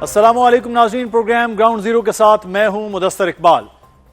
السلام علیکم ناظرین، پروگرام گراؤنڈ زیرو کے ساتھ میں ہوں مدثر اقبال۔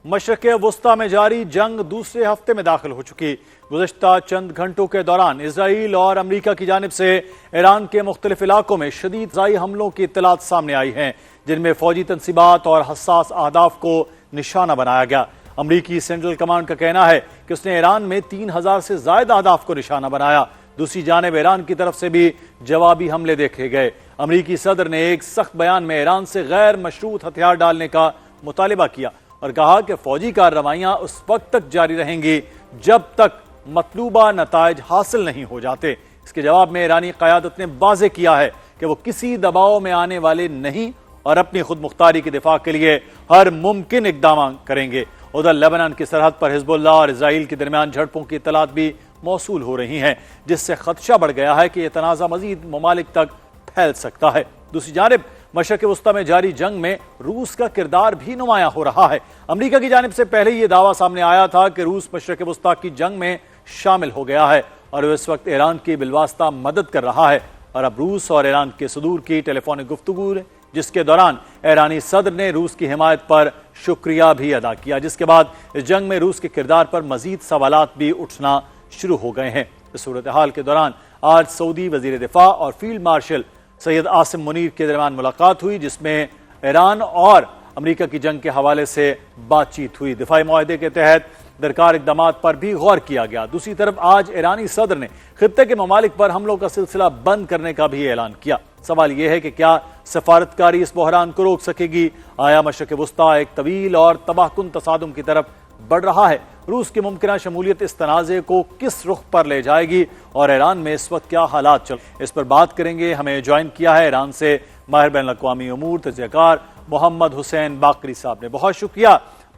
مشرق وسطی میں جاری جنگ دوسرے ہفتے میں داخل ہو چکی۔ گزشتہ چند گھنٹوں کے دوران اسرائیل اور امریکہ کی جانب سے ایران کے مختلف علاقوں میں شدید فضائی حملوں کی اطلاعات سامنے آئی ہیں، جن میں فوجی تنصیبات اور حساس اہداف کو نشانہ بنایا گیا۔ امریکی سینٹرل کمانڈ کا کہنا ہے کہ اس نے ایران میں 3000 سے زائد اہداف کو نشانہ بنایا۔ دوسری جانب ایران کی طرف سے بھی جوابی حملے دیکھے گئے۔ امریکی صدر نے ایک سخت بیان میں ایران سے غیر مشروط ہتھیار ڈالنے کا مطالبہ کیا اور کہا کہ فوجی کارروائیاں اس وقت تک جاری رہیں گی جب تک مطلوبہ نتائج حاصل نہیں ہو جاتے۔ اس کے جواب میں ایرانی قیادت نے واضح کیا ہے کہ وہ کسی دباؤ میں آنے والے نہیں اور اپنی خود مختاری کے دفاع کے لیے ہر ممکن اقدامات کریں گے۔ ادھر لیبنان کی سرحد پر حزب اللہ اور اسرائیل کے درمیان جھڑپوں کی اطلاعات بھی موصول ہو رہی ہیں، جس سے خدشہ بڑھ گیا ہے کہ یہ تنازع مزید ممالک تک پھیل سکتا ہے۔ دوسری جانب مشرق وسطی میں جاری جنگ میں روس کا کردار بھی نمایاں ہو رہا ہے۔ امریکہ کی جانب سے پہلے یہ دعویٰ سامنے آیا تھا کہ روس مشرق وسطی کی جنگ میں شامل ہو گیا ہے اور وہ اس وقت ایران کی بالواسطہ مدد کر رہا ہے، اور اب روس اور ایران کے صدور کی ٹیلی فونک گفتگو جس کے دوران ایرانی صدر نے روس کی حمایت پر شکریہ بھی ادا کیا، جس کے بعد اس جنگ میں روس کے کردار پر مزید سوالات بھی اٹھنا شروع ہو گئے ہیں۔ اس صورتحال کے دوران آج سعودی وزیر دفاع اور فیلڈ مارشل سید عاصم منیر کے درمیان ملاقات ہوئی، جس میں ایران اور امریکہ کی جنگ کے حوالے سے بات چیت ہوئی۔ دفاعی معاہدے کے تحت درکار اقدامات پر بھی غور کیا گیا۔ دوسری طرف آج ایرانی صدر نے خطے کے ممالک پر حملوں کا سلسلہ بند کرنے کا بھی اعلان کیا۔ سوال یہ ہے کہ کیا سفارتکاری اس بحران کو روک سکے گی؟ آیا مشرق وسطی ایک طویل اور تباہ کن تصادم کی طرف بڑھ رہا ہے؟ روس کی ممکنہ شمولیت اس تنازع کو کس رخ پر لے جائے گی اور ایران میں اس وقت کیا حالات چل؟ اس پر بات کریں گے۔ ہمیں جوائن کیا ہے ایران سے ماہر بین الاقوامی امور تجزیہ کار محمد حسین باقری صاحب نے۔ بہت شکریہ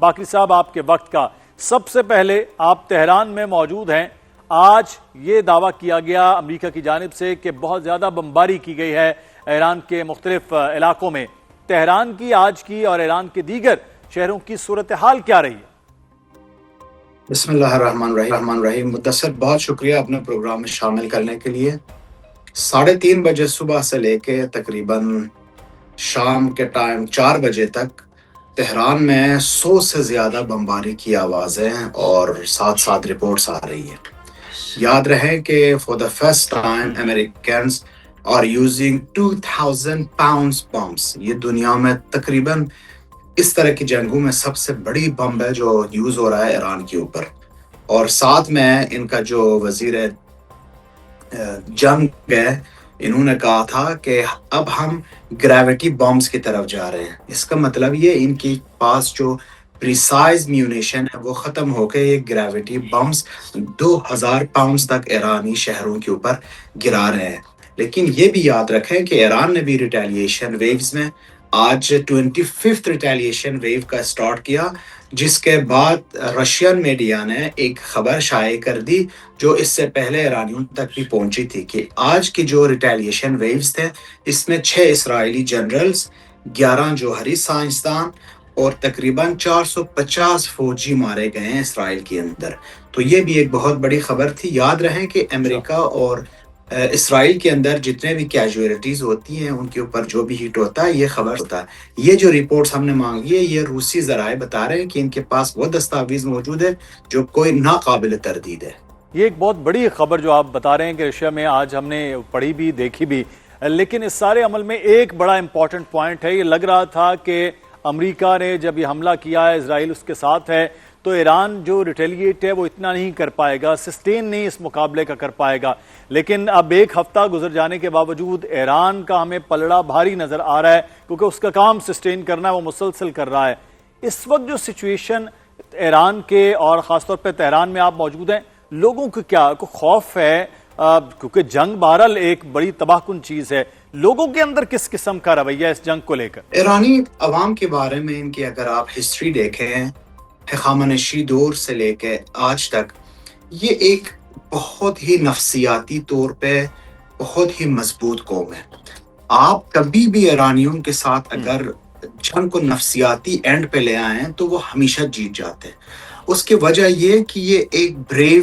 باقری صاحب آپ کے وقت کا۔ سب سے پہلے آپ تہران میں موجود ہیں، آج یہ دعویٰ کیا گیا امریکہ کی جانب سے کہ بہت زیادہ بمباری کی گئی ہے ایران کے مختلف علاقوں میں۔ تہران کی آج کی اور ایران کے دیگر شہروں کی صورتحال کیا رہی ہے؟ بسم اللہ الرحمن الرحیم۔ مدثر، بہت شکریہ اپنے پروگرام میں شامل کرنے کے لیے۔ 3:30 بجے صبح سے لے کے تقریباً شام کے ٹائم 4 بجے تک تہران میں 100 سے زیادہ بمباری کی آوازیں اور ساتھ ساتھ رپورٹس آ رہی ہیں۔ یاد رہے کہ for the first time Americans are using 2000 pounds bombs۔ یہ دنیا میں تقریباً اس طرح کی جنگوں میں سب سے بڑی بم ہے جو یوز ہو رہا ہے ایران کے اوپر۔ اور ساتھ میں ان کا جو وزیر جنگ ہے، انہوں نے کہا تھا کہ اب ہم گریویٹی بمز کی طرف جا رہے ہیں۔ اس کا مطلب یہ ان کے پاس جو پریسائز میونیشن ہے وہ ختم ہو کے یہ گریویٹی بمز 2000 pounds تک ایرانی شہروں کے اوپر گرا رہے ہیں۔ لیکن یہ بھی یاد رکھیں کہ ایران نے بھی ریٹیلیشن ویوز میں آج 25th ریٹیلیشن ویو کا سٹارٹ کیا، جس کے بعد رشین میڈیا نے ایک خبر شائع کر دی جو اس سے پہلے ایرانیوں تک بھی پہنچی تھی کہ آج کی جو ریٹیلیشن ویوز تھے اس میں 6 اسرائیلی جنرلز، 11 جوہری سائنسدان اور تقریباً 450 فوجی مارے گئے ہیں اسرائیل کے اندر۔ تو یہ بھی ایک بہت بڑی خبر تھی۔ یاد رہیں کہ امریکہ اور اسرائیل کے اندر جتنے بھی کیجویلٹیز ہوتی ہیں ان کے اوپر جو بھی ہٹ ہوتا ہے یہ خبر ہوتا ہے۔ یہ جو رپورٹس ہم نے مانگی ہے یہ روسی ذرائع بتا رہے ہیں کہ ان کے پاس وہ دستاویز موجود ہے جو کوئی ناقابل تردید ہے۔ یہ ایک بہت بڑی خبر جو آپ بتا رہے ہیں کہ رشیا میں آج ہم نے پڑھی بھی دیکھی بھی، لیکن اس سارے عمل میں ایک بڑا امپورٹنٹ پوائنٹ ہے۔ یہ لگ رہا تھا کہ امریکہ نے جب یہ حملہ کیا ہے، اسرائیل اس کے ساتھ ہے، تو ایران جو ریٹیلیٹ ہے وہ اتنا نہیں کر پائے گا، سسٹین نہیں اس مقابلے کا کر پائے گا۔ لیکن اب ایک ہفتہ گزر جانے کے باوجود ایران کا ہمیں پلڑا بھاری نظر آ رہا ہے، کیونکہ اس کا کام سسٹین کرنا ہے، وہ مسلسل کر رہا ہے۔ اس وقت جو سچویشن ایران کے اور خاص طور پہ تہران میں آپ موجود ہیں، لوگوں کو کیا خوف ہے؟ کیونکہ جنگ بہرحال ایک بڑی تباہ کن چیز ہے، لوگوں کے اندر کس قسم کا رویہ اس جنگ کو لے کر؟ ایرانی عوام کے بارے میں ان کی اگر آپ ہسٹری دیکھیں، ہخامنشی دور سے لے کے آج تک، یہ ایک بہت ہی نفسیاتی طور پہ بہت ہی مضبوط قوم ہے۔ آپ کبھی بھی ایرانیوں کے ساتھ اگر جنگ کو نفسیاتی اینڈ پہ لے آئیں تو وہ ہمیشہ جیت جاتے ہیں۔ اس کی وجہ یہ کہ یہ ایک بریو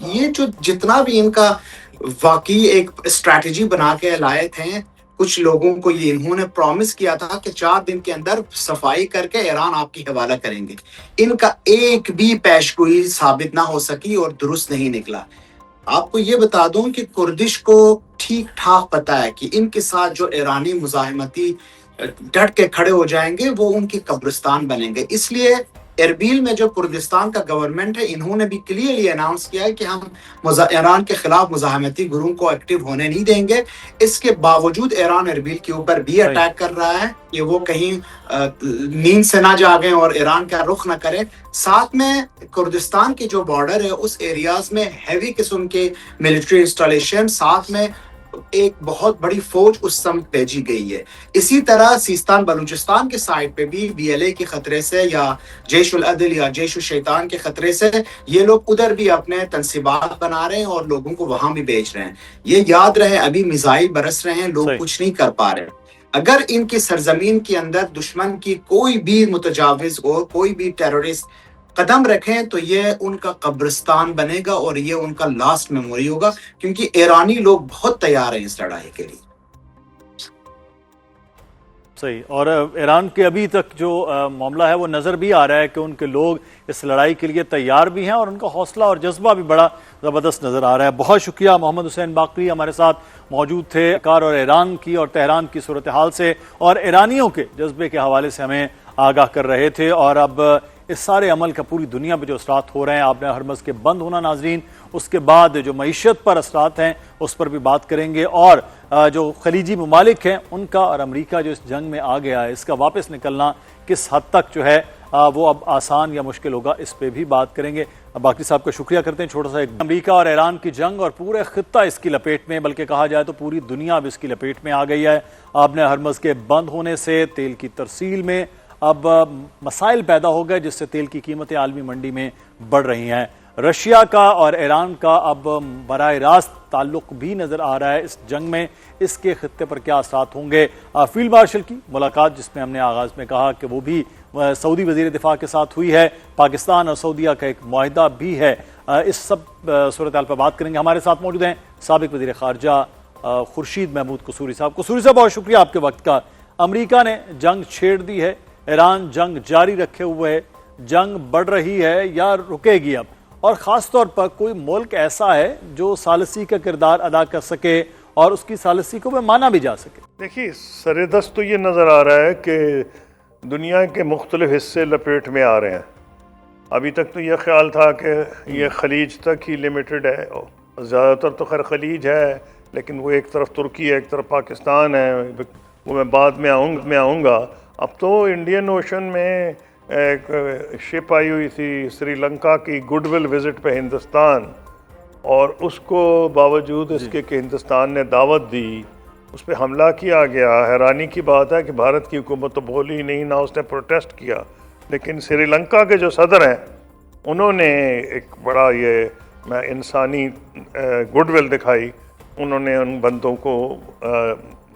یہ جو جتنا بھی ان کا واقعی ایک اسٹریٹجی بنا کے لائے تھے کچھ لوگوں کو، یہ انہوں نے پرومس کیا تھا کہ 4 دن کے اندر صفائی کر کے ایران آپ کی حوالہ کریں گے، ان کا ایک بھی پیشگوئی ثابت نہ ہو سکی اور درست نہیں نکلا۔ آپ کو یہ بتا دوں کہ کردش کو ٹھیک ٹھاک پتا ہے کہ ان کے ساتھ جو ایرانی مزاحمتی ڈٹ کے کھڑے ہو جائیں گے وہ ان کی قبرستان بنیں گے، اس لیے اربیل میں جو کردستان کا گورنمنٹ ہے انہوں نے بھی کلیئرلی اناؤنس کیا ہے کہ ہم ایران کے خلاف مزاحمتی گروہ کو ایکٹیو ہونے نہیں دیں گے۔ اس کے باوجود ایران اربیل کے اوپر بھی اٹیک کر رہا ہے کہ وہ کہیں نیند سے نہ جاگیں اور ایران کا رخ نہ کریں۔ ساتھ میں کردستان کی جو بارڈر ہے اس ایریاز میں ہیوی قسم کے ملٹری انسٹالیشن، ساتھ میں ایک بہت بڑی فوج اس سمت بھیجی گئی ہے۔ اسی طرح سیستان بلوچستان کے سائڈ پہ بھی بی ایل اے کے خطرے سے یا جیش العدل یا جیش الشیطان کے خطرے سے یہ لوگ ادھر بھی اپنے تنصیبات بنا رہے ہیں اور لوگوں کو وہاں بھی بھیج رہے ہیں۔ یہ یاد رہے ابھی میزائل برس رہے ہیں، لوگ کچھ نہیں کر پا رہے۔ اگر ان کی سرزمین کے اندر دشمن کی کوئی بھی متجاوز اور کوئی بھی ٹیررسٹ قدم رکھیں تو یہ ان کا قبرستان بنے گا اور یہ ان کا لاسٹ میموری ہوگا، کیونکہ ایرانی لوگ بہت تیار ہیں اس لڑائی کے لیے۔ صحیح، اور ایران کے ابھی تک جو معاملہ ہے وہ نظر بھی آ رہا ہے کہ ان کے لوگ اس لڑائی کے لیے تیار بھی ہیں اور ان کا حوصلہ اور جذبہ بھی بڑا زبردست نظر آ رہا ہے۔ بہت شکریہ محمد حسین باقری ہمارے ساتھ موجود تھے، کار اور ایران کی اور تہران کی صورتحال سے اور ایرانیوں کے جذبے کے حوالے سے ہمیں آگاہ کر رہے تھے۔ اور اب اس سارے عمل کا پوری دنیا پہ جو اثرات ہو رہے ہیں، آبِ ہرمز کے بند ہونا ناظرین، اس کے بعد جو معیشت پر اثرات ہیں اس پر بھی بات کریں گے، اور جو خلیجی ممالک ہیں ان کا اور امریکہ جو اس جنگ میں آ گیا ہے اس کا واپس نکلنا کس حد تک جو ہے وہ اب آسان یا مشکل ہوگا، اس پہ بھی بات کریں گے۔ باقی صاحب کا شکریہ کرتے ہیں۔ چھوٹا سا ایک امریکہ اور ایران کی جنگ اور پورے خطہ اس کی لپیٹ میں، بلکہ کہا جائے تو پوری دنیا اب اس کی لپیٹ میں آ گئی ہے۔ آبِ ہرمز کے بند ہونے سے تیل کی ترسیل میں اب مسائل پیدا ہو گئے، جس سے تیل کی قیمتیں عالمی منڈی میں بڑھ رہی ہیں۔ رشیا کا اور ایران کا اب براہ راست تعلق بھی نظر آ رہا ہے اس جنگ میں، اس کے خطے پر کیا اثرات ہوں گے۔ فیلڈ مارشل کی ملاقات، جس میں ہم نے آغاز میں کہا کہ وہ بھی سعودی وزیر دفاع کے ساتھ ہوئی ہے، پاکستان اور سعودیہ کا ایک معاہدہ بھی ہے، اس سب صورتحال پر بات کریں گے۔ ہمارے ساتھ موجود ہیں سابق وزیر خارجہ خورشید محمود قصوری صاحب۔ قصوری صاحب بہت شکریہ آپ کے وقت کا۔ امریکہ نے جنگ چھیڑ دی ہے، ایران جنگ جاری رکھے ہوئے ہے، جنگ بڑھ رہی ہے یا رکے گی اب؟ اور خاص طور پر کوئی ملک ایسا ہے جو ثالثی کا کردار ادا کر سکے اور اس کی ثالثی کو بھی مانا بھی جا سکے؟ دیکھیے، سر دست تو یہ نظر آ رہا ہے کہ دنیا کے مختلف حصے لپیٹ میں آ رہے ہیں۔ ابھی تک تو یہ خیال تھا کہ یہ خلیج تک ہی لیمیٹڈ ہے، زیادہ تر تو خیر خلیج ہے، لیکن وہ ایک طرف ترکی ہے، ایک طرف پاکستان ہے، وہ میں بعد میں آؤں گا۔ اب تو انڈین اوشن میں ایک شپ آئی ہوئی تھی سری لنکا کی گڈ ول وزٹ پہ ہندوستان، اور اس کو باوجود اس کے کہ ہندوستان نے دعوت دی، اس پہ حملہ کیا گیا۔ حیرانی کی بات ہے کہ بھارت کی حکومت تو بولی ہی نہیں، نہ اس نے پروٹیسٹ کیا، لیکن سری لنکا کے جو صدر ہیں انہوں نے ایک بڑا یہ انسانی گڈ ول دکھائی۔ انہوں نے ان بندوں کو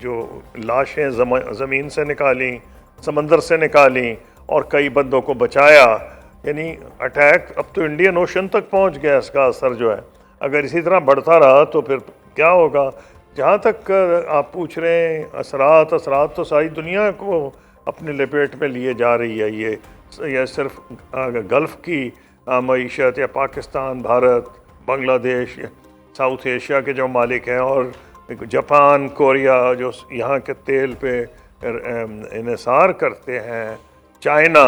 جو لاشیں زمین سے نکالیں، سمندر سے نکالیں، اور کئی بندوں کو بچایا۔ یعنی اٹیک اب تو انڈین اوشن تک پہنچ گیا، اس کا اثر جو ہے اگر اسی طرح بڑھتا رہا تو پھر کیا ہوگا۔ جہاں تک آپ پوچھ رہے ہیں اثرات تو ساری دنیا کو اپنے لپیٹ میں لیے جا رہی ہے۔ یہ صرف گلف کی معیشت یا پاکستان، بھارت، بنگلہ دیش، ساؤتھ ایشیا کے جو مالک ہیں، اور جاپان، کوریا جو یہاں کے تیل پہ انحصار کرتے ہیں، چائنا،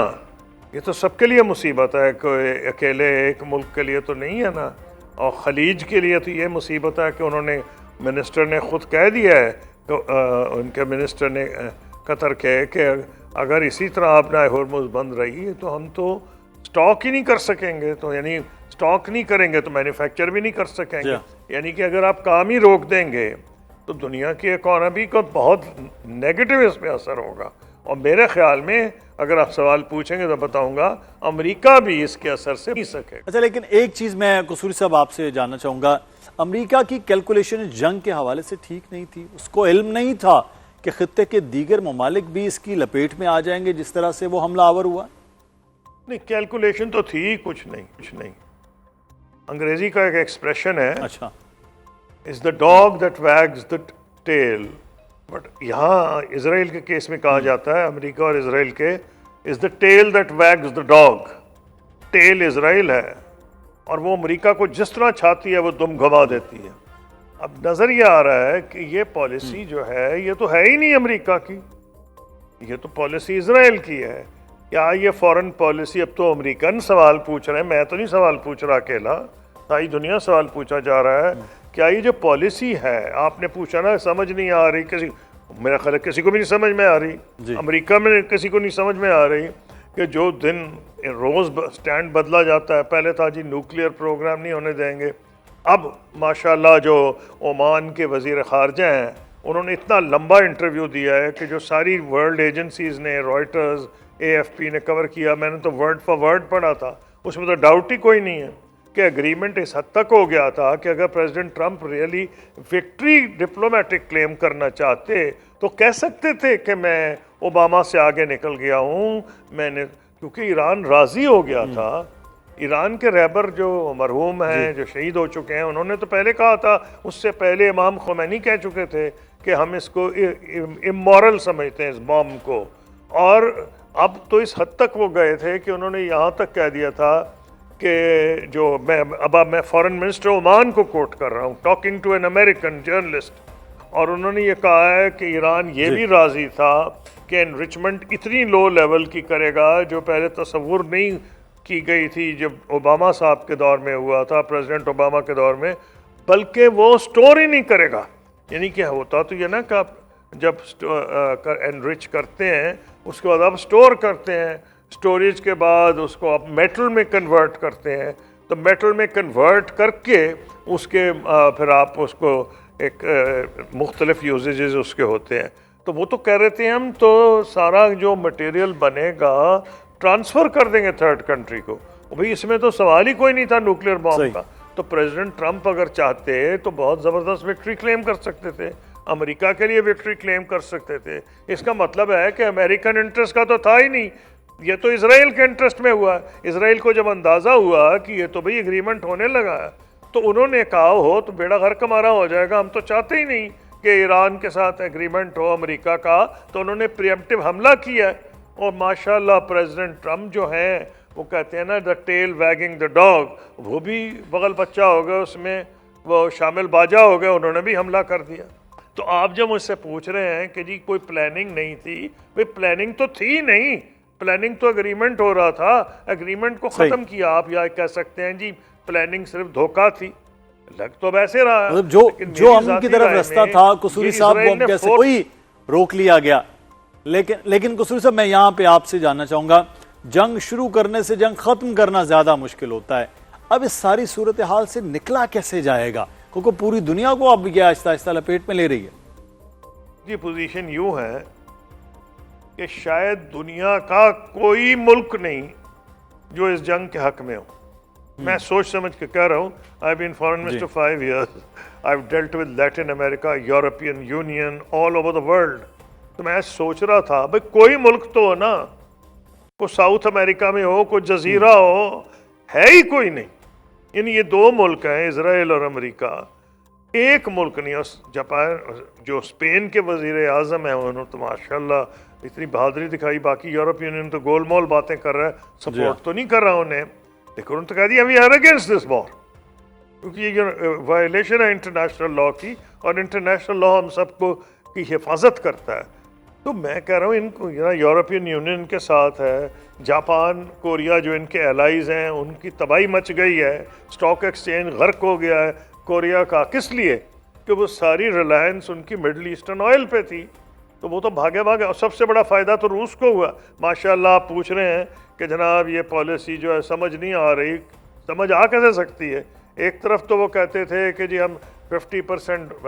یہ تو سب کے لیے مصیبت ہے، کوئی اکیلے ایک ملک کے لیے تو نہیں ہے نا۔ اور خلیج کے لیے تو یہ مصیبت ہے کہ انہوں نے منسٹر نے خود کہہ دیا ہے، ان کے منسٹر نے قطر کے، کہ اگر اسی طرح اپنا ہرمز بند رہی تو ہم تو سٹاک ہی نہیں کر سکیں گے، تو یعنی سٹاک نہیں کریں گے تو مینوفیکچر بھی نہیں کر سکیں گے۔ یعنی کہ اگر آپ کام ہی روک دیں گے تو دنیا کی اکانومی کو بہت نیگیٹو اس پہ اثر ہوگا۔ اور میرے خیال میں اگر آپ سوال پوچھیں گے تو بتاؤں گا امریکہ بھی اس کے اثر سے نہیں سکے۔ اچھا، لیکن ایک چیز میں قصوری صاحب آپ سے جاننا چاہوں گا، امریکہ کی کیلکولیشن جنگ کے حوالے سے ٹھیک نہیں تھی؟ اس کو علم نہیں تھا کہ خطے کے دیگر ممالک بھی اس کی لپیٹ میں آ جائیں گے جس طرح سے وہ حملہ آور ہوا؟ نہیں، کیلکولیشن تو تھی کچھ نہیں۔ انگریزی کا ایک ایکسپریشن ہے اچھا is the dog that wags the tail. But یہاں اسرائیل کے کیس میں کہا جاتا ہے امریکہ اور اسرائیل کے is the tail that wags the dog. Tail Israel ہے اور وہ امریکہ کو جس طرح چھاتی ہے وہ دم گھما دیتی ہے. اب نظر یہ آ رہا ہے کہ یہ پالیسی جو ہے یہ تو ہے ہی نہیں امریکہ کی, یہ تو پالیسی اسرائیل کی ہے. کیا یہ فورن پالیسی, اب تو امریکن سوال پوچھ رہے ہیں, میں تو نہیں سوال پوچھ رہا اکیلا, ساری دنیا سوال پوچھا جا رہا ہے, کیا یہ جو پالیسی ہے, آپ نے پوچھا نا سمجھ نہیں آ رہی کسی, میرا خیال ہے کسی کو بھی نہیں سمجھ میں آ رہی, امریکہ میں کسی کو نہیں سمجھ میں آ رہی کہ جو دن روز سٹینڈ بدلا جاتا ہے. پہلے تھا جی نیوکلیئر پروگرام نہیں ہونے دیں گے, اب ماشاءاللہ جو عمان کے وزیر خارجہ ہیں انہوں نے اتنا لمبا انٹرویو دیا ہے کہ جو ساری ورلڈ ایجنسیز نے, رائٹرز, اے ایف پی نے کور کیا, میں نے تو ورڈ فار ورڈ پڑھا تھا, اس میں تو ڈاؤٹ ہی کوئی نہیں ہے کہ اگریمنٹ اس حد تک ہو گیا تھا کہ اگر president Trump really victory diplomatic claim کرنا چاہتے تو کہہ سکتے تھے کہ میں اوباما سے آگے نکل گیا ہوں, میں نے, کیونکہ ایران راضی ہو گیا تھا. ایران کے رہبر جو مرحوم ہیں, جو شہید ہو چکے ہیں, انہوں نے تو پہلے کہا تھا, اس سے پہلے امام خمینی کہہ چکے تھے کہ ہم اس کو امورل سمجھتے ہیں اس بام کو, اور اب تو اس حد تک وہ گئے تھے کہ انہوں نے یہاں تک کہہ دیا تھا کہ جو میں فارن منسٹر عمان کو کوٹ کر رہا ہوں, talking to an American journalist, اور انہوں نے یہ کہا ہے کہ ایران یہ بھی راضی تھا کہ انریچمنٹ اتنی لو لیول کی کرے گا جو پہلے تصور نہیں کی گئی تھی جب اوباما صاحب کے دور میں ہوا تھا, پریزیڈنٹ اوباما کے دور میں, بلکہ وہ سٹور ہی نہیں کرے گا. یعنی کیا ہوتا تو یہ نا کہ آپ جب انرچ کرتے ہیں اس کے بعد آپ سٹور کرتے ہیں, سٹوریج کے بعد اس کو آپ میٹل میں کنورٹ کرتے ہیں, تو میٹل میں کنورٹ کر کے اس کے پھر آپ اس کو ایک مختلف یوزیجز اس کے ہوتے ہیں. تو وہ تو کہہ رہے تھے ہم تو سارا جو مٹیریل بنے گا ٹرانسفر کر دیں گے تھرڈ کنٹری کو. بھئی اس میں تو سوال ہی کوئی نہیں تھا نیوکلیئر بام کا. تو پریزیڈنٹ ٹرمپ اگر چاہتے تو بہت زبردست وکٹری کلیم کر سکتے تھے, امریکہ کے لیے وکٹری کلیم کر سکتے تھے. اس کا مطلب ہے کہ امریکن انٹرسٹ کا تو تھا ہی نہیں, یہ تو اسرائیل کے انٹرسٹ میں ہوا. اسرائیل کو جب اندازہ ہوا کہ یہ تو بھئی اگریمنٹ ہونے لگا ہے تو انہوں نے کہا ہو تو بیڑا غرق ہمارا ہو جائے گا, ہم تو چاہتے ہی نہیں کہ ایران کے ساتھ اگریمنٹ ہو امریکہ کا, تو انہوں نے پریمپٹیو حملہ کیا. اور ماشاءاللہ پریزیڈنٹ ٹرمپ جو ہیں وہ کہتے ہیں نا the tail wagging the dog, وہ بھی بغل بچہ ہو گیا, اس میں وہ شامل باجا ہو گئے, انہوں نے بھی حملہ کر دیا. تو آپ جب مجھ سے پوچھ رہے ہیں کہ جی کوئی پلاننگ نہیں تھی, بھئی پلاننگ تو تھی نہیں, پلاننگ تو اگریمنٹ ہو رہا تھا, اگریمنٹ کو ختم کیا. آپ یا کہہ سکتے ہیں جی پلاننگ صرف دھوکہ تھی, لگ تو ویسے رہا, مطلب جو امن کی طرف رستہ تھا قصوری صاحب وہ ہم کیسے کوئی روک لیا گیا. لیکن قصوری صاحب میں یہاں پہ آپ سے جاننا چاہوں گا, جنگ شروع کرنے سے جنگ ختم کرنا زیادہ مشکل ہوتا ہے. اب اس ساری صورتحال سے نکلا کیسے جائے گا, کیونکہ پوری دنیا کو اب یہ آہستہ آہستہ لپیٹ میں لے رہی ہے. جی پوزیشن یوں ہے کہ شاید دنیا کا کوئی ملک نہیں جو اس جنگ کے حق میں ہو. میں سوچ سمجھ کے کہہ رہا ہوں, I've been foreign minister 5 years, I've dealt with Latin America, European Union, all over the world. تو میں سوچ رہا تھا بھئی کوئی ملک تو ہو نا, کوئی ساؤتھ امریکہ میں ہو, کوئی جزیرہ ہو, ہے ہی کوئی نہیں. یعنی یہ دو ملک ہیں اسرائیل اور امریکہ, ایک ملک نہیں. اور جاپان جو اسپین کے وزیر اعظم ہیں انہوں تو ماشاءاللہ اتنی بہادری دکھائی, باقی یورپین یونین تو گول مول باتیں کر رہا ہے, سپورٹ تو نہیں کر رہا انہیں, لیکن انہوں نے تو کہہ دیا وی آر اگینسٹ دس وار, کیونکہ یہ وائلیشن ہے انٹرنیشنل لا کی, اور انٹرنیشنل لا ہم سب کو کی حفاظت کرتا ہے. تو میں کہہ رہا ہوں ان کو یورپین یونین کے ساتھ ہے, جاپان, کوریا جو ان کے الائیز ہیں ان کی تباہی مچ گئی ہے, اسٹاک ایکسچینج غرق ہو گیا ہے کوریا کا. کس لیے؟ کہ وہ ساری ریلائنس ان کی مڈل ایسٹرن آئل پہ تھی, تو وہ تو بھاگے, اور سب سے بڑا فائدہ تو روس کو ہوا. ماشاءاللہ آپ پوچھ رہے ہیں کہ جناب یہ پالیسی جو ہے سمجھ نہیں آ رہی, سمجھ آ کیسے سکتی ہے. ایک طرف تو وہ کہتے تھے کہ جی ہم 50%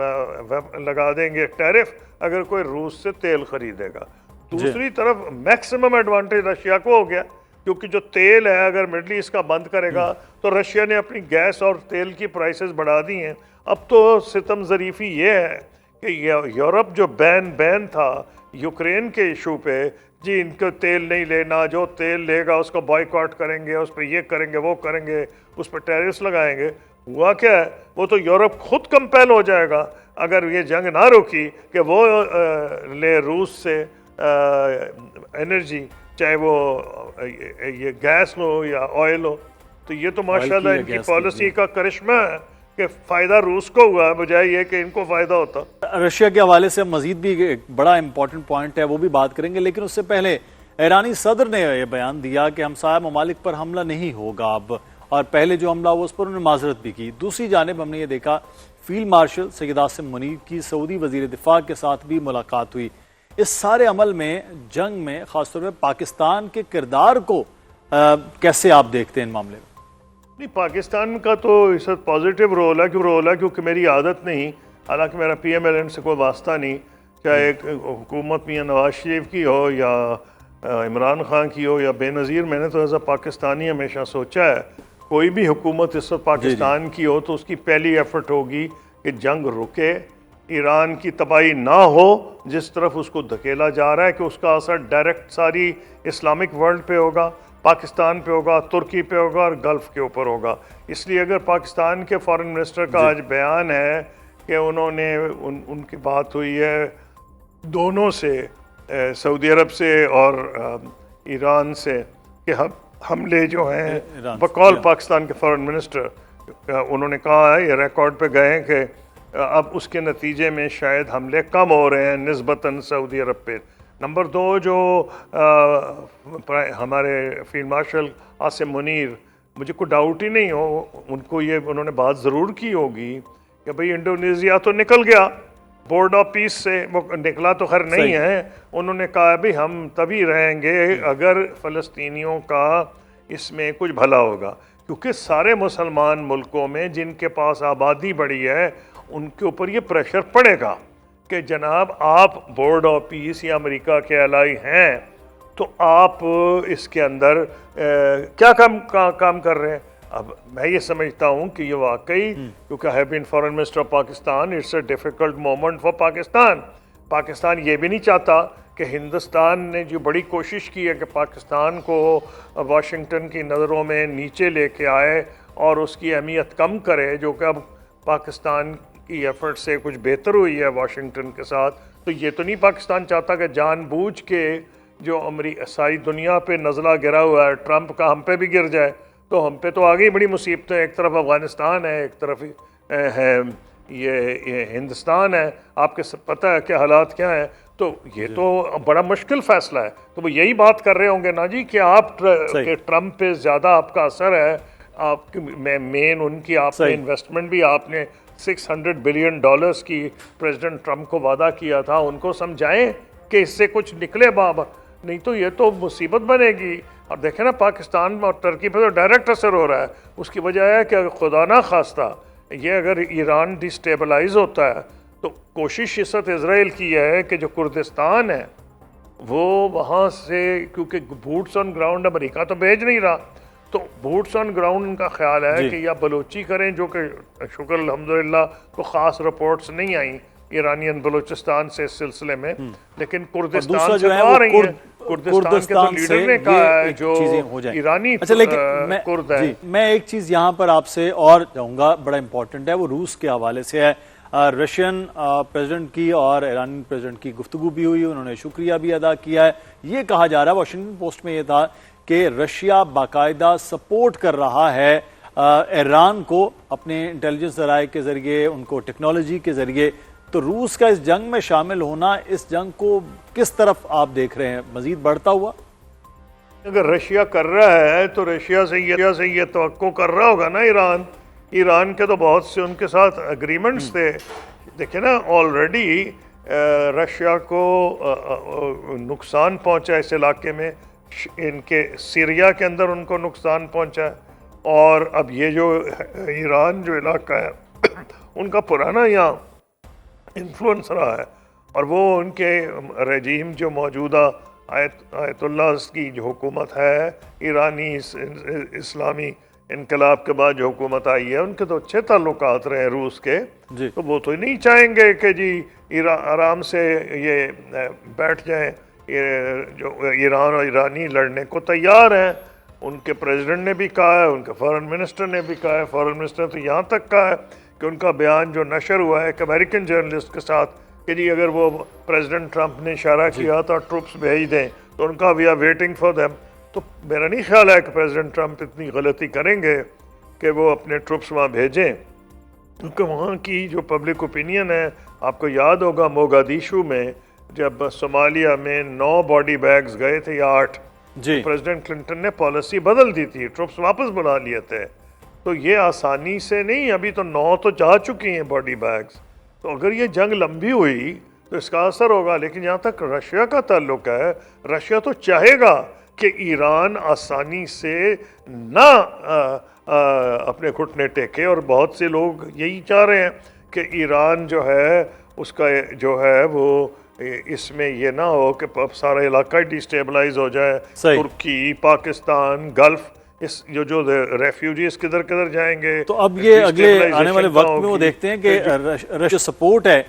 لگا دیں گے ٹیرف اگر کوئی روس سے تیل خریدے گا. دوسری طرف میکسیمم ایڈوانٹیج رشیا کو ہو گیا, کیونکہ جو تیل ہے اگر مڈل ایسٹ کا بند کرے گا تو رشیا نے اپنی گیس اور تیل کی پرائسز بڑھا دی ہیں. اب تو ستم ظریفی یہ ہے کہ یورپ جو بین تھا یوکرین کے ایشو پہ, جی ان کو تیل نہیں لینا، جو تیل لے گا اس کو بائیکاٹ کریں گے، اس پہ یہ کریں گے وہ کریں گے، اس پہ ٹیرس لگائیں گے. ہوا کیا ہے، وہ تو یورپ خود کمپیل ہو جائے گا اگر یہ جنگ نہ روکی کہ وہ لے روس سے انرجی، چاہے وہ یہ گیس ہو یا آئل ہو. تو یہ تو ماشاءاللہ ان کی پالیسی کا کرشمہ ہے کہ فائدہ روس کو ہوا ہے بجائے یہ کہ ان کو فائدہ ہوتا. رشیا کے حوالے سے مزید بھی ایک بڑا امپورٹنٹ پوائنٹ ہے، وہ بھی بات کریں گے، لیکن اس سے پہلے ایرانی صدر نے یہ بیان دیا کہ ہمسایہ ممالک پر حملہ نہیں ہوگا اب، اور پہلے جو حملہ ہوا اس پر انہوں نے معذرت بھی کی. دوسری جانب ہم نے یہ دیکھا فیلڈ مارشل سید عاصم منیر کی سعودی وزیر دفاع کے ساتھ بھی ملاقات ہوئی. اس سارے عمل میں، جنگ میں، خاص طور پہ پاکستان کے کردار کو کیسے آپ دیکھتے ہیں ان معاملے میں؟ نہیں، پاکستان کا تو اس وقت پازیٹیو رول ہے کیونکہ میری عادت نہیں، حالانکہ میرا پی ایم ایل این سے کوئی واسطہ نہیں، چاہے ایک حکومت میاں نواز شریف کی ہو یا عمران خان کی ہو یا بے نظیر. میں نے تو ایز اے پاکستانی ہمیشہ سوچا ہے کوئی بھی حکومت اس وقت پاکستان کی ہو تو اس کی پہلی ایفرٹ ہوگی کہ جنگ رکے، ایران کی تباہی نہ ہو جس طرف اس کو دھکیلا جا رہا ہے، کہ اس کا اثر ڈائریکٹ ساری اسلامک ورلڈ پہ ہوگا، پاکستان پہ ہوگا، ترکی پہ ہوگا اور گلف کے اوپر ہوگا. اس لیے اگر پاکستان کے فارن منسٹر کا آج بیان ہے کہ انہوں نے ان کی بات ہوئی ہے دونوں سے، سعودی عرب سے اور ایران سے، کہ حملے جو ہیں بقول پاکستان کے فارن منسٹر انہوں نے کہا ہے، یہ ریکارڈ پہ گئے ہیں کہ اب اس کے نتیجے میں شاید حملے کم ہو رہے ہیں نسبتاً سعودی عرب پہ. نمبر 2 جو ہمارے فیلڈ مارشل عاصم منیر، مجھے کوئی ڈاؤٹ ہی نہیں ہو ان کو یہ انہوں نے بات ضرور کی ہوگی کہ بھئی انڈونیزیا تو نکل گیا بورڈ آف پیس سے، وہ نکلا تو خیر نہیں ہے. انہوں نے کہا بھی ہم تبھی رہیں گے اگر فلسطینیوں کا اس میں کچھ بھلا ہوگا، کیونکہ سارے مسلمان ملکوں میں جن کے پاس آبادی بڑی ہے ان کے اوپر یہ پریشر پڑے گا کہ جناب آپ بورڈ آف پیس یا امریکہ کے الائی ہیں تو آپ اس کے اندر کیا کام کر رہے ہیں. اب میں یہ سمجھتا ہوں کہ یہ واقعی، کیونکہ I have been foreign minister of Pakistan, it's a difficult moment for Pakistan. Pakistan یہ بھی نہیں چاہتا کہ ہندوستان نے جو بڑی کوشش کی ہے کہ پاکستان کو واشنگٹن کی نظروں میں نیچے لے کے آئے اور اس کی اہمیت کم کرے، جو کہ اب پاکستان کی ایفرٹ سے کچھ بہتر ہوئی ہے واشنگٹن کے ساتھ. تو یہ تو نہیں پاکستان چاہتا کہ جان بوجھ کے جو ساری دنیا پہ نزلہ گرا ہوا ہے ٹرمپ کا ہم پہ بھی گر جائے. تو ہم پہ تو آگے بڑی مصیبتیں، ایک طرف افغانستان ہے، ایک طرف ہے یہ ہندوستان ہے، آپ کے پتہ ہے کہ حالات کیا ہیں. تو یہ تو بڑا مشکل فیصلہ ہے. تو وہ یہی بات کر رہے ہوں گے نا جی کہ آپ کہ ٹرمپ پہ زیادہ آپ کا اثر ہے، آپ کی مین ان کی آپ نے انویسٹمنٹ بھی آپ نے $600 بلین کی پریزیڈنٹ ٹرمپ کو وعدہ کیا تھا، ان کو سمجھائیں کہ اس سے کچھ نکلے بابا، نہیں تو یہ تو مصیبت بنے گی. اور دیکھیں نا پاکستان اور ترکی پہ تو ڈائریکٹ اثر ہو رہا ہے. اس کی وجہ ہے کہ خدا نہ خواستہ یہ اگر ایران ڈی سٹیبلائز ہوتا ہے تو کوشش اس وقت اسرائیل کی ہے کہ جو کردستان ہے وہ وہاں سے، کیونکہ بوٹس آن گراؤنڈ امریکہ تو بھیج نہیں رہا، تو بوٹس آن گراؤنڈ ان کا خیال ہے کہ یا بلوچی کریں، جو کہ شکر الحمدللہ کو خاص رپورٹس نہیں آئیں ایرانین بلوچستان سے اس سلسلے میں، لیکن کردستان سے آ رہی ہیں. کردستان کے تو لیڈر نے کہا ہے جو ایرانی کرد ہے. میں ایک چیز یہاں پر آپ سے اور جاؤں گا، بڑا امپورٹنٹ ہے، وہ روس کے حوالے سے ہے. رشین پریزیڈنٹ کی اور ایرانی پریزیڈنٹ کی گفتگو بھی ہوئی، انہوں نے شکریہ بھی ادا کیا ہے. یہ کہا جا رہا ہے، واشنگٹن پوسٹ میں یہ تھا کہ رشیا باقاعدہ سپورٹ کر رہا ہے ایران کو اپنے انٹیلیجنس ذرائع کے ذریعے، ان کو ٹیکنالوجی کے ذریعے. تو روس کا اس جنگ میں شامل ہونا، اس جنگ کو کس طرف آپ دیکھ رہے ہیں، مزید بڑھتا ہوا؟ اگر رشیا کر رہا ہے تو رشیا سے یہ توقع کر رہا ہوگا نا ایران کے تو بہت سے ان کے ساتھ اگریمنٹس تھے. دیکھیں نا آلریڈی رشیا کو نقصان پہنچا اس علاقے میں، ان کے سیریا کے اندر ان کو نقصان پہنچا، اور اب یہ جو ایران جو علاقہ ہے ان کا پرانا یہاں انفلوئنس رہا ہے، اور وہ ان کے رجیم جو موجودہ آیت اللہ کی جو حکومت ہے ایرانی اسلامی انقلاب کے بعد جو حکومت آئی ہے، ان کے تو اچھے تعلقات رہے روس کے. تو وہ تو نہیں چاہیں گے کہ جی آرام سے یہ بیٹھ جائیں جو ایران اور ایرانی لڑنے کو تیار ہیں. ان کے پریزیڈنٹ نے بھی کہا ہے, ان کے فارن منسٹر نے بھی کہا ہے. فارن منسٹر نے تو یہاں تک کہا ہے کہ ان کا بیان جو نشر ہوا ہے ایک امریکن جرنلسٹ کے ساتھ کہ جی اگر وہ پریزیڈنٹ ٹرمپ نے اشارہ کیا تو ٹروپس بھیج دیں, تو ان کا we are waiting for them. تو میرا نہیں خیال ہے کہ پریزیڈنٹ ٹرمپ اتنی غلطی کریں گے کہ وہ اپنے ٹروپس وہاں بھیجیں, کیونکہ وہاں کی جو پبلک اوپینین ہے, آپ کو یاد ہوگا موگادیشو میں جب صومالیہ میں 9 باڈی بیگز گئے تھے یا 8, جی پریزیڈنٹ کلنٹن نے پالیسی بدل دی تھی, ٹروپس واپس بلا لیے تھے. تو یہ آسانی سے نہیں, ابھی تو 9 تو جا چکی ہیں باڈی بیگز. تو اگر یہ جنگ لمبی ہوئی تو اس کا اثر ہوگا. لیکن جہاں تک رشیا کا تعلق ہے, رشیا تو چاہے گا کہ ایران آسانی سے نہ اپنے گھٹنے ٹیکے, اور بہت سے لوگ یہی چاہ رہے ہیں کہ ایران جو ہے اس کا جو ہے وہ اس میں یہ نہ ہو کہ سارا علاقہ ڈیسٹیبلائز ہو جائے. صحیح. ترکی, پاکستان, گلف, اس جو ریفیوجیز کدھر کدھر جائیں گے. تو اب یہ اگلے آنے والے وقت میں وہ دیکھتے ہیں کہ رشیا سپورٹ ہے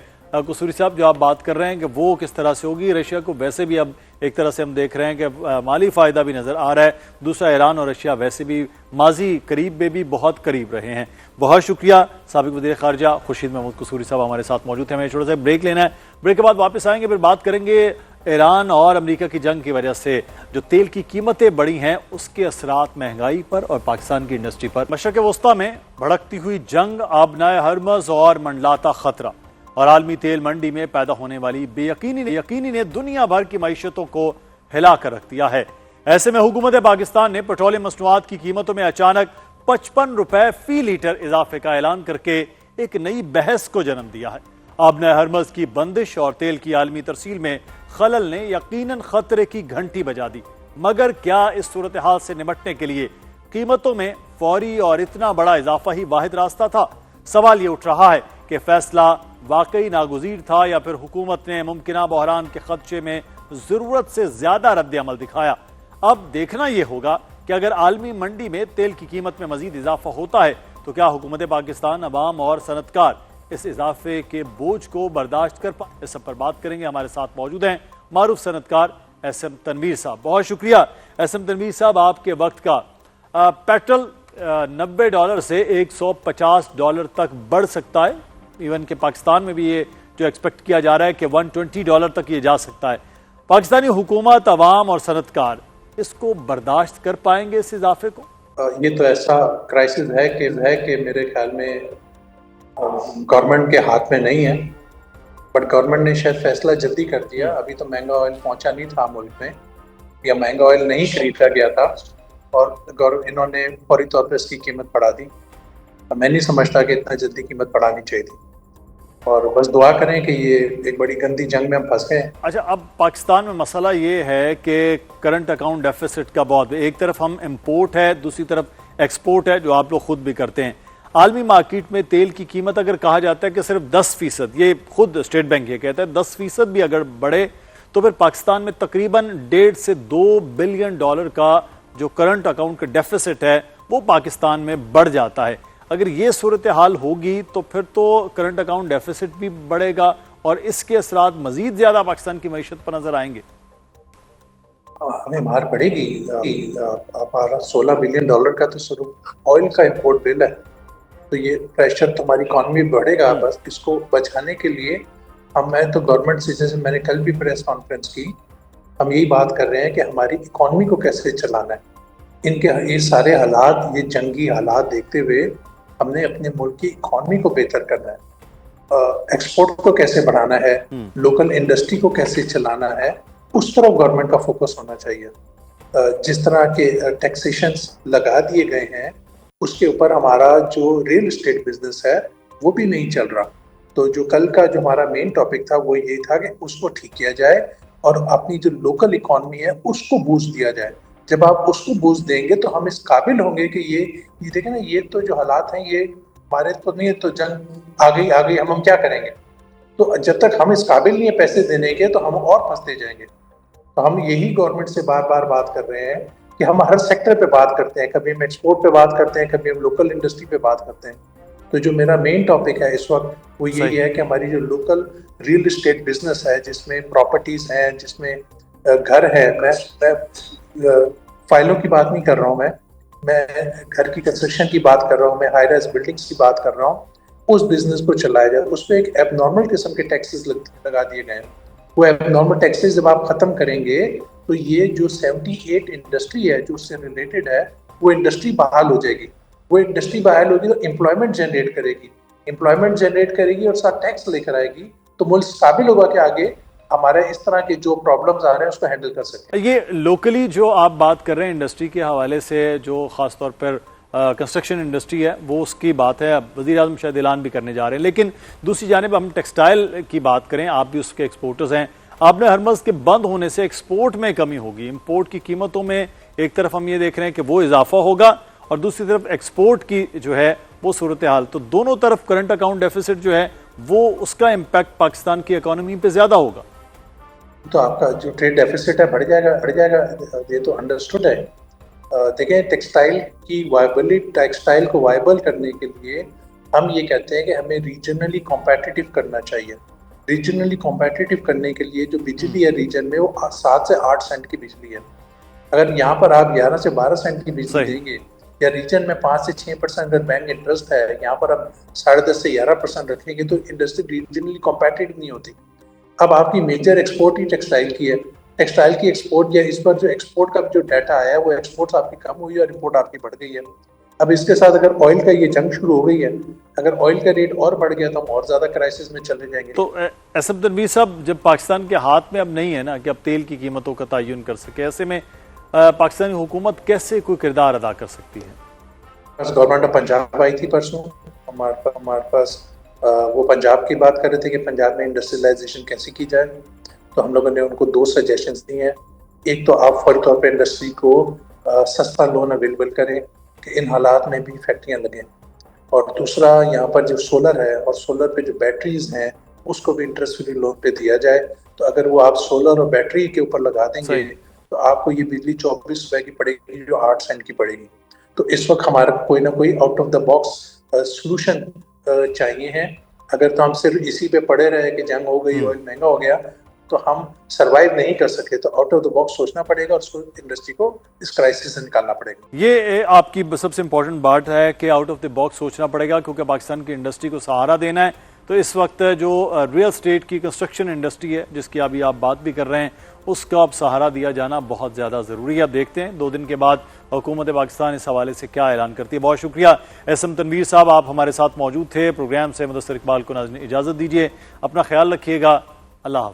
قصوری صاحب جو آپ بات کر رہے ہیں کہ وہ کس طرح سے ہوگی. رشیا کو ویسے بھی اب ایک طرح سے ہم دیکھ رہے ہیں کہ مالی فائدہ بھی نظر آ رہا ہے. دوسرا ایران اور رشیا ویسے بھی ماضی قریب میں بھی بہت قریب رہے ہیں. بہت شکریہ سابق وزیر خارجہ خورشید محمود قصوری صاحب ہمارے ساتھ موجود ہیں. ہمیں چھوٹا سا بریک لینا ہے, بریک کے بعد واپس آئیں گے, پھر بات کریں گے ایران اور امریکہ کی جنگ کی وجہ سے جو تیل کی قیمتیں بڑھی ہیں اس کے اثرات مہنگائی پر اور پاکستان کی انڈسٹری پر. مشرق وسطیٰ میں بھڑکتی ہوئی جنگ, آبنائے ہرمز اور منڈلاتا خطرہ, اور عالمی تیل منڈی میں پیدا ہونے والی بے یقینی نے دنیا بھر کی معیشتوں کو ہلا کر رکھ دیا ہے. ایسے میں حکومت پاکستان نے پیٹرولیم مصنوعات کی قیمتوں میں اچانک 55 روپے فی لیٹر اضافے کا اعلان کر کے ایک نئی بحث کو جنم دیا ہے. آبنائے ہرمز کی بندش اور تیل کی عالمی ترسیل میں خلل نے یقیناً خطرے کی گھنٹی بجا دی. مگر کیا اس صورتحال سے نمٹنے کے لیے قیمتوں میں فوری اور اتنا بڑا اضافہ ہی واحد راستہ تھا؟ سوال یہ اٹھ رہا ہے کہ فیصلہ واقعی ناگزیر تھا یا پھر حکومت نے ممکنہ بحران کے خدشے میں ضرورت سے زیادہ رد عمل دکھایا. اب دیکھنا یہ ہوگا کہ اگر عالمی منڈی میں تیل کی قیمت میں مزید اضافہ ہوتا ہے تو کیا حکومت پاکستان, عوام اور صنعتکار اس اضافے کے بوجھ کو برداشت کر پائے؟ اس سب پر بات کریں گے. ہمارے ساتھ موجود ہیں معروف صنعتکار ایس ایم تنویر صاحب. بہت شکریہ ایس ایم تنویر صاحب آپ کے وقت کا. پیٹرول $90 سے $150 تک بڑھ سکتا ہے, ایون کہ پاکستان میں بھی یہ جو ایکسپیکٹ کیا جا رہا ہے کہ $120 تک یہ جا سکتا ہے. پاکستانی حکومت, عوام اور صنعتکار اس کو برداشت کر پائیں گے اس اضافے کو؟ یہ تو ایسا کرائسس ہے کہ میرے خیال میں گورنمنٹ کے ہاتھ میں نہیں ہے, بٹ گورنمنٹ نے شاید فیصلہ جلدی کر دیا. ابھی تو مہنگا آئل پہنچا نہیں تھا ملک میں, یا مہنگا آئل نہیں خریدا گیا تھا, اور انہوں نے فوری طور پہ اس کی قیمت بڑھا دی. میں نہیں سمجھتا کہ اتنا جلدی قیمت بڑھانی چاہیے تھی, اور بس دعا کریں کہ یہ ایک بڑی گندی جنگ میں ہم پھنس گئے ہیں. اچھا, اب پاکستان میں مسئلہ یہ ہے کہ کرنٹ اکاؤنٹ ڈیفیسٹ کا بہت, ایک طرف ہم امپورٹ ہے, دوسری طرف ایکسپورٹ ہے جو آپ لوگ خود بھی کرتے ہیں. عالمی مارکیٹ میں تیل کی قیمت اگر کہا جاتا ہے کہ صرف 10%, یہ خود اسٹیٹ بینک یہ کہتا ہے 10% بھی اگر بڑھے تو پھر پاکستان میں تقریباً $1.5 سے $2 بلین کا جو کرنٹ اکاؤنٹ کا ڈیفیسٹ ہے وہ پاکستان میں بڑھ جاتا ہے. اگر یہ صورتحال ہوگی تو پھر تو کرنٹ اکاؤنٹ ڈیفیسٹ بھی بڑھے گا اور اس کے اثرات مزید زیادہ پاکستان کی معیشت پر نظر آئیں گے. ہمیں مار پڑے گی. ہمارا $16 بلین کا تو صرف آئل کا امپورٹ بل ہے, تو یہ پریشر تو ہماری اکانومی بڑھے گا. بس اس کو بچانے کے لیے میں تو گورنمنٹ سے, جیسے میں نے کل بھی پریس کانفرنس کی, ہم یہی بات کر رہے ہیں کہ ہماری اکانومی کو کیسے چلانا ہے. ان کے یہ سارے حالات, یہ جنگی حالات دیکھتے ہوئے ہم نے اپنے ملک کی اکانومی کو بہتر کرنا ہے, ایکسپورٹ کو کیسے بڑھانا ہے, لوکل انڈسٹری کو کیسے چلانا ہے, اس طرف گورنمنٹ کا فوکس ہونا چاہیے. جس طرح کے ٹیکسیشنز لگا دیے گئے ہیں اس کے اوپر ہمارا جو ریل اسٹیٹ بزنس ہے وہ بھی نہیں چل رہا. تو جو کل کا جو ہمارا مین ٹاپک تھا وہ یہ تھا کہ اس کو ٹھیک کیا جائے اور اپنی جو لوکل اکانومی ہے اس کو بوسٹ دیا جائے. جب آپ اس کو بوسٹ دیں گے تو ہم اس قابل ہوں گے کہ یہ دیکھیں نا, یہ تو جو حالات ہیں یہ ہمارے تو نہیں ہے, تو جنگ آ گئی ہم کیا کریں گے. تو جب تک ہم اس قابل نہیں ہیں پیسے دینے کے تو ہم اور پھنستے جائیں گے. تو ہم یہی گورنمنٹ سے بار بار بات کر رہے ہیں کہ ہم ہر سیکٹر پہ بات کرتے ہیں, کبھی ہم ایکسپورٹ پہ بات کرتے ہیں, کبھی ہم لوکل انڈسٹری پہ بات کرتے ہیں. تو جو میرا مین ٹاپک ہے اس وقت وہ یہی ہے کہ ہماری جو لوکل ریل اسٹیٹ بزنس ہے, جس میں پراپرٹیز ہیں, جس میں گھر ہے، میں فائلوں کی بات نہیں کر رہا ہوں، میں گھر کی کنسٹرکشن کی بات کر رہا ہوں، میں ہائی رائز بلڈنگس کی بات کر رہا ہوں، اس بزنس کو چلایا جائے، اس پہ ایک ایب نارمل قسم کے ٹیکسز لگا دیے گئے ہیں. وہ ایب نارمل ٹیکسز جب آپ ختم کریں گے تو یہ جو 78 انڈسٹری ہے جو اس سے ریلیٹڈ ہے وہ انڈسٹری بحال ہو جائے گی. وہ انڈسٹری بحال ہوگی تو امپلائمنٹ جنریٹ کرے گی، امپلائمنٹ جنریٹ کرے گی اور ساتھ ٹیکس لے کر آئے گی، تو ملک قابل ہوگا کہ آگے ہمارے اس طرح کے جو پرابلمز آ رہے ہیں اس کو ہینڈل کر سکیں. یہ لوکلی جو آپ بات کر رہے ہیں انڈسٹری کے حوالے سے، جو خاص طور پر کنسٹرکشن انڈسٹری ہے، وہ اس کی بات ہے. اب وزیر اعظم شاید اعلان بھی کرنے جا رہے ہیں. لیکن دوسری جانب ہم ٹیکسٹائل کی بات کریں، آپ بھی اس کے ایکسپورٹرز ہیں. آپ نے ہرمز کے بند ہونے سے ایکسپورٹ میں کمی ہوگی، امپورٹ کی قیمتوں میں ایک طرف ہم یہ دیکھ رہے ہیں کہ وہ اضافہ ہوگا اور دوسری طرف ایکسپورٹ کی جو ہے وہ صورتحال. تو دونوں طرف کرنٹ اکاؤنٹ ڈیفیسٹ جو ہے وہ اس کا امپیکٹ پاکستان کی اکانومی پہ زیادہ ہوگا. تو آپ کا جو ٹریڈ ڈیفیسٹ ہے بڑھ جائے گا، یہ تو انڈرسٹوڈ ہے. دیکھیں ٹیکسٹائل کو وائبل کرنے کے لیے ہم یہ کہتے ہیں کہ ہمیں ریجنلی کمپیٹیٹیو کرنا چاہیے. ریجنلی کمپیٹیٹیو کرنے کے لیے جو بجلی ہے ریجن میں وہ 7 سے 8 سینٹ کی بجلی ہے. اگر یہاں پر آپ 11 سے 12 سینٹ کی بجلی دیں گے یا ریجن میں 5 سے 6% اگر بینک انٹرسٹ ہے، یہاں پر آپ 10.5 سے 11% رکھیں گے تو انڈسٹری ریجنلی کمپیٹیٹیو نہیں ہوتی. اب آپ کی میجر ایکسپورٹ ہی ٹیکسٹائل کی ہے، ٹیکسٹائل کی ایکسپورٹ یا اس پر جو ایکسپورٹ کا جو ڈیٹا آیا ہے وہ ایکسپورٹ آپ کی کم ہوئی ہے اور امپورٹ آپ کی بڑھ گئی ہے. اب اس کے ساتھ اگر آئل کا یہ جنگ شروع ہو گئی ہے، اگر آئل کا ریٹ اور بڑھ گیا تو ہم اور زیادہ کرائسس میں چلے جائیں گے. تو ایسم تنویر صاحب، جب پاکستان کے ہاتھ میں اب نہیں ہے نا کہ اب تیل کی قیمتوں کا تعین کر سکے، ایسے میں پاکستانی حکومت کیسے کوئی کردار ادا کر سکتی ہے؟ بس گورنمنٹ آف پنجاب آئی تھی پرسوں ہمارے پاس، وہ پنجاب کی بات کر رہے تھے کہ پنجاب میں انڈسٹریلائزیشن کیسے کی جائے. تو ہم لوگوں نے ان کو 2 سجیشنز دی ہیں. ایک تو آپ فوری طور پہ انڈسٹری کو سستا لون اویلیبل کریں کہ ان حالات میں بھی فیکٹریاں لگیں، اور دوسرا یہاں پر جو سولر ہے اور سولر پہ جو بیٹریز ہیں اس کو بھی انٹرسٹ فری لون پہ دیا جائے. تو اگر وہ آپ سولر اور بیٹری کے اوپر لگا دیں گے تو آپ کو یہ بجلی 24 روپے کی پڑے گی جو 8 سینٹ کی پڑے گی. تو اس وقت ہمارا کوئی نہ کوئی out of the box solution چاہیے ہے. اگر تو ہم صرف اسی پہ پڑے رہے کہ جنگ ہو گئی، آئل مہنگا ہو گیا، تو ہم سروائیو نہیں کر سکے. تو آؤٹ آف دا باکس سوچنا پڑے گا اور اس کو انڈسٹری کو اس کرائسس سے نکالنا پڑے گا. یہ آپ کی سب سے امپورٹنٹ بات ہے کہ آؤٹ آف دا باکس سوچنا پڑے گا، کیونکہ پاکستان کی انڈسٹری کو سہارا دینا ہے. تو اس وقت جو ریئل اسٹیٹ کی کنسٹرکشن انڈسٹری ہے جس کی ابھی آپ بات بھی کر رہے ہیں، اس کا اب سہارا دیا جانا بہت زیادہ ضروری ہے. اب دیکھتے ہیں 2 دن کے بعد حکومت پاکستان اس حوالے سے کیا اعلان کرتی ہے. بہت شکریہ ایسم تنویر صاحب، آپ ہمارے ساتھ موجود تھے. پروگرام سے مدثر اقبال کو اجازت دیجیے. اپنا خیال رکھیے گا. اللہ حافظ.